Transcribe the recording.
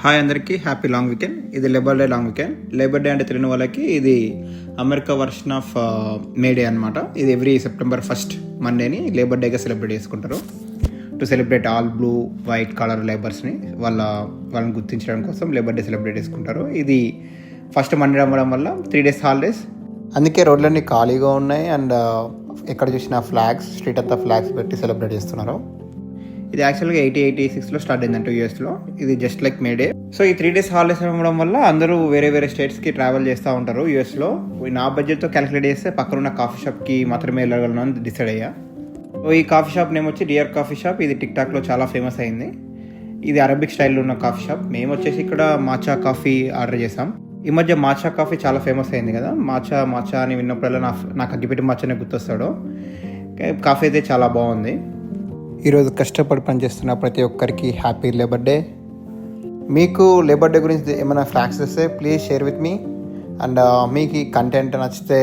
Hi అందరికీ happy long weekend. ఇది labour day long weekend. Labour day అంటే తెలియని వాళ్ళకి ఇది America version of May Day అనమాట. ఇది ఎవ్రీ సెప్టెంబర్ 1st మండేని లేబర్ డేగా సెలబ్రేట్ చేసుకుంటారు. To celebrate all blue white collar లేబర్స్ని వాళ్ళని గుర్తించడం కోసం లేబర్ డే సెలబ్రేట్ చేసుకుంటారు. ఇది ఫస్ట్ మండే అవ్వడం వల్ల 3 days హాలిడేస్, అందుకే రోడ్లన్నీ ఖాళీగా ఉన్నాయి. అండ్ ఎక్కడ చూసిన ఫ్లాగ్స్, స్ట్రీట్ అంతా ఫ్లాగ్స్ పెట్టి సెలబ్రేట్ చేస్తున్నారు. ఇది యాక్చువల్గా 1886లో స్టార్ట్ అయిందంట యూఎస్లో. ఇది జస్ట్ లైక్ మే డే. సో ఈ 3 days హాలిడేస్ ఇవ్వడం వల్ల అందరూ వేరే వేరే స్టేట్స్కి ట్రావెల్ చేస్తూ ఉంటారు యూఎస్లో. నా బడ్జెట్తో క్యాలిక్యులేట్ చేస్తే పక్కనున్న కాఫీ షాప్కి మాత్రమే వెళ్ళగలను అని డిసైడ్ అయ్యా. సో ఈ కాఫీ షాప్ నేమ్ వచ్చి డియర్ కాఫీ షాప్. ఇది టిక్టాక్లో చాలా ఫేమస్ అయింది. ఇది అరబిక్ స్టైల్లో ఉన్న కాఫీ షాప్. మేము వచ్చేసి ఇక్కడ మాచా కాఫీ ఆర్డర్ చేసాం. ఈ మధ్య మాచా కాఫీ చాలా ఫేమస్ అయింది కదా. మాచా అని విన్నప్పుడల్లా నాకు అగ్గిపెట్టి మాచానే గుర్తొస్తాడు. కాఫీ అయితే చాలా బాగుంది. ఈరోజు కష్టపడి పనిచేస్తున్న ప్రతి ఒక్కరికి హ్యాపీ లేబర్ డే. మీకు లేబర్ డే గురించి ఏమైనా ఫ్యాక్ట్స్ వస్తే please share with me. And మీకు ఈ కంటెంట్ నచ్చితే